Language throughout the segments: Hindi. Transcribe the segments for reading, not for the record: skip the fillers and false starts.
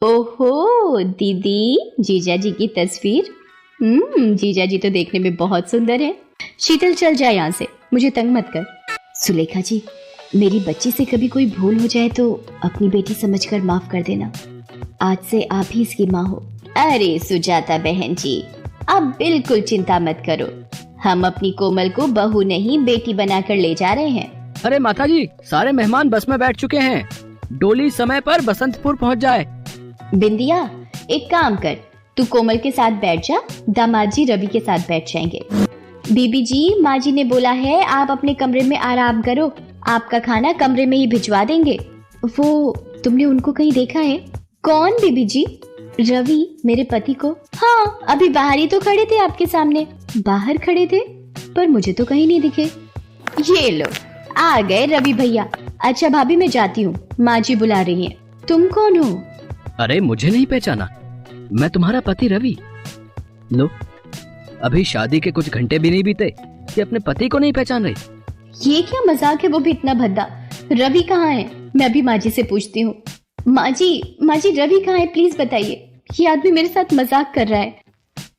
ओहो दीदी, जीजा जी की तस्वीर। जीजा जी तो देखने में बहुत सुंदर है। शीतल चल जाए यहाँ से, मुझे तंग मत कर। सुलेखा जी, मेरी बच्ची से कभी कोई भूल हो जाए तो अपनी बेटी समझकर माफ कर देना। आज से आप ही इसकी माँ हो। अरे सुजाता बहन जी, आप बिल्कुल चिंता मत करो, हम अपनी कोमल को बहू नहीं बेटी बनाकर ले जा रहे हैं। अरे माता जी, सारे मेहमान बस में बैठ चुके हैं, डोली समय पर बसंतपुर पहुंच जाए। बिंदिया, एक काम कर, तू कोमल के साथ बैठ जा, दामाद जी रवि के साथ बैठ जाएंगे। बीबी जी, माँ जी ने बोला है आप अपने कमरे में आराम करो, आपका खाना कमरे में ही भिजवा देंगे। वो तुमने उनको कहीं देखा है? कौन बीबी जी? रवि, मेरे पति को। हाँ, अभी बाहर ही तो खड़े थे आपके सामने। बाहर खड़े थे पर मुझे तो कहीं नहीं दिखे। ये लो, आ गए रवि भैया। अच्छा भाभी, मैं जाती हूँ, माँ जी बुला रही हैं। तुम कौन हो? अरे मुझे नहीं पहचाना, मैं तुम्हारा पति रवि। लो, अभी शादी के कुछ घंटे भी नहीं बीते कि अपने पति को नहीं पहचान रही। ये क्या मजाक है, वो भी इतना भद्दा। रवि कहाँ है? मैं अभी माँ जी से पूछती हूँ। माँ जी, रवि कहाँ है, प्लीज बताइए। ये आदमी मेरे साथ मजाक कर रहा है,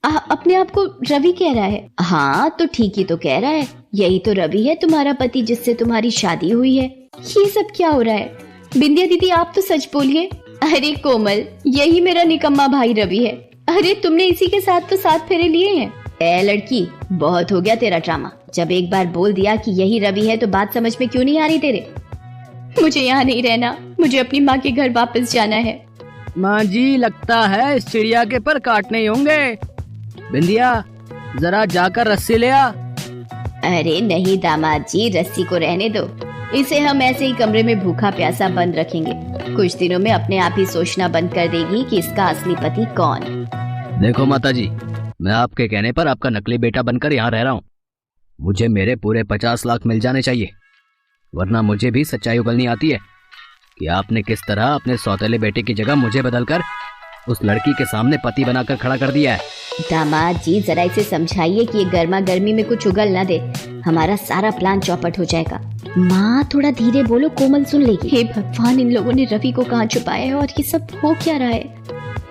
अपने आप को रवि कह रहा है। हाँ तो ठीक ही तो कह रहा है, यही तो रवि है तुम्हारा पति जिससे तुम्हारी शादी हुई है। ये सब क्या हो रहा है? बिंदिया दीदी, आप तो सच बोलिए। अरे कोमल, यही मेरा निकम्मा भाई रवि है। अरे तुमने इसी के साथ तो 7 फेरे लिए हैं। ए लड़की, बहुत हो गया तेरा ड्रामा। जब एक बार बोल दिया कि यही रवि है तो बात समझ में क्यों नहीं आ रही तेरे? मुझे यहाँ नहीं रहना, मुझे अपनी माँ के घर वापस जाना है। माँ जी, लगता है इस चिड़िया के पर काटने ही होंगे। बिंदिया, जरा जाकर रस्सी ले आ। अरे नहीं दामाद जी, रस्सी को रहने दो, इसे हम ऐसे ही कमरे में भूखा प्यासा बंद रखेंगे। कुछ दिनों में अपने आप ही सोचना बंद कर देगी कि इसका असली पति कौन। देखो माता जी, मैं आपके कहने पर आपका नकली बेटा बनकर यहाँ रह रहा हूँ। मुझे मेरे पूरे 50 लाख मिल जाने चाहिए, वरना मुझे भी सच्चाई उगलनी आती है कि आपने किस तरह अपने सौतेले बेटे की जगह मुझे बदलकर उस लड़की के सामने पति बनाकर खड़ा कर दिया है। दामाद जी, जरा इसे समझाइए कि ये गर्मा गर्मी में कुछ उगल ना दे, हमारा सारा प्लान चौपट हो जाएगा। माँ थोड़ा धीरे बोलो, कोमल सुन लेगी। हे भगवान, इन लोगों ने रवि को कहाँ छुपाया है और ये सब हो क्या रहा है?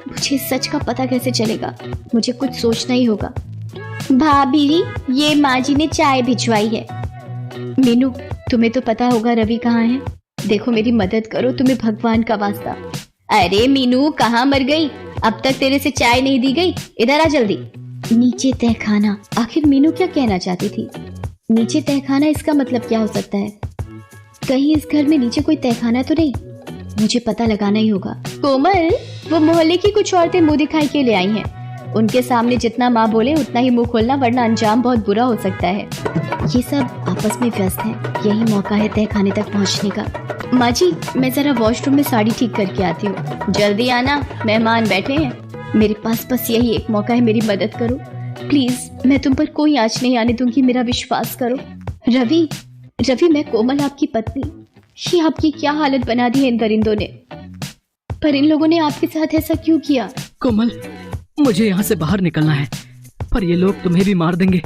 मुझे सच का पता कैसे चलेगा? मुझे कुछ सोचना ही होगा। भाभी, ये माँ जी ने चाय भिजवाई है। मीनू, तुम्हें तो पता होगा रवि कहाँ है। देखो मेरी मदद करो, तुम्हें भगवान का वास्ता। अरे मीनू, कहाँ मर गई? अब तक तेरे से चाय नहीं दी गई, इधर आ जल्दी। नीचे तहखाना, आखिर मीनू क्या कहना चाहती थी? नीचे तहखाना, इसका मतलब क्या हो सकता है? कहीं इस घर में नीचे कोई तहखाना तो नहीं? मुझे पता लगाना ही होगा। कोमल, वो मोहल्ले की कुछ औरतें मुंह दिखाई के ले आई हैं, उनके सामने जितना माँ बोले उतना ही मुंह खोलना, वरना अंजाम बहुत बुरा हो सकता है। ये सब आपस में व्यस्त हैं, यही मौका है तहखाने तक पहुँचने का। माँ जी, मैं जरा वॉशरूम में साड़ी ठीक करके आती हूँ, जल्दी आना, मेहमान बैठे हैं। मेरे पास बस यही एक मौका है, मेरी मदद करो प्लीज। मैं तुम पर कोई आँच नहीं आने दूंगी, मेरा विश्वास करो। रवि, मैं कोमल आपकी पत्नी। ये आपकी क्या हालत बना दी है इन दरिंदों ने। पर इन लोगों ने आपके साथ ऐसा क्यों किया? कोमल, मुझे यहाँ से बाहर निकलना है, पर ये लोग तुम्हें भी मार देंगे,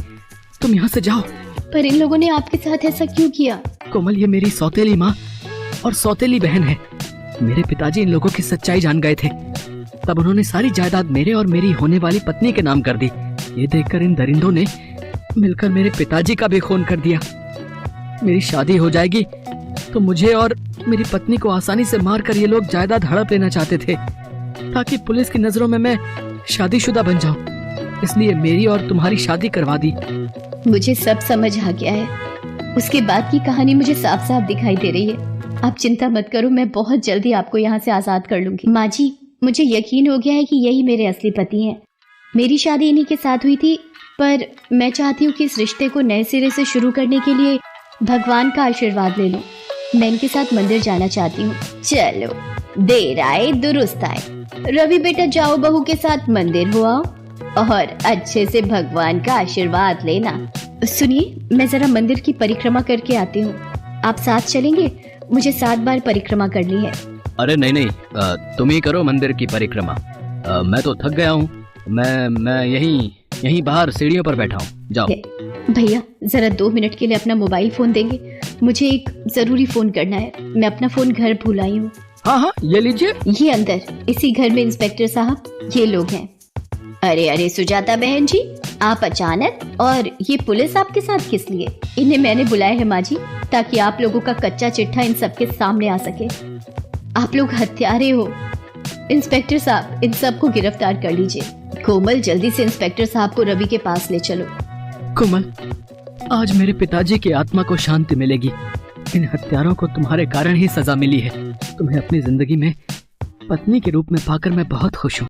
तुम यहाँ से जाओ। पर इन लोगों ने आपके साथ ऐसा क्यों किया? कोमल, ये मेरी सौतेली माँ और सौतेली बहन है। मेरे पिताजी इन लोगों की सच्चाई जान गए थे, तब उन्होंने सारी जायदाद मेरे और मेरी होने वाली पत्नी के नाम कर दी। ये देखकर इन दरिंदों ने मिलकर मेरे पिताजी का भी खून कर दिया। मेरी शादी हो जाएगी तो मुझे और मेरी पत्नी को आसानी से मारकर ये लोग जायदाद हड़प लेना चाहते थे, ताकि पुलिस की नजरों में मैं शादीशुदा बन जाऊं। इसलिए मेरी और तुम्हारी शादी करवा दी। मुझे सब समझ आ गया है, उसके बाद की कहानी मुझे साफ साफ दिखाई दे रही है। आप चिंता मत करो, मैं बहुत जल्दी आपको यहाँ से आजाद कर लूंगी। माँ जी, मुझे यकीन हो गया है कि यही मेरे असली पति हैं। मेरी शादी इन्हीं के साथ हुई थी, पर मैं चाहती हूँ कि इस रिश्ते को नए सिरे से शुरू करने के लिए भगवान का आशीर्वाद ले लूं। मैं इनके साथ मंदिर जाना चाहती हूँ। चलो, देर आए दुरुस्त आए। रवि बेटा, जाओ बहू के साथ मंदिर हो आओ और अच्छे से भगवान का आशीर्वाद लेना। सुनिए, मैं जरा मंदिर की परिक्रमा करके आती हूँ, आप साथ चलेंगे? मुझे 7 बार परिक्रमा करनी है। अरे नहीं, तुम ही करो मंदिर की परिक्रमा, मैं तो थक गया हूँ। मैं यहीं बाहर सीढ़ियों पर बैठा हूँ, जाओ। भैया, जरा 2 मिनट के लिए अपना मोबाइल फोन देंगे? मुझे एक जरूरी फोन करना है, मैं अपना फोन घर भूल आई हूँ। हाँ हाँ, ये लीजिए। ये अंदर इसी घर में इंस्पेक्टर साहब ये लोग हैं। अरे अरे सुजाता बहन जी, आप अचानक, और ये पुलिस आपके साथ किस लिए? इन्हें मैंने बुलाया है माँ जी, ताकि आप लोगों का कच्चा चिट्ठा इन सबके सामने आ सके। आप लोग हत्यारे हो। इंस्पेक्टर साहब, इन सबको गिरफ्तार कर लीजिए। कोमल, जल्दी से इंस्पेक्टर साहब को रवि के पास ले चलो। कोमल, आज मेरे पिताजी की आत्मा को शांति मिलेगी। इन हत्यारों को तुम्हारे कारण ही सजा मिली है। तुम्हें अपनी जिंदगी में पत्नी के रूप में पाकर मैं बहुत खुश हूँ।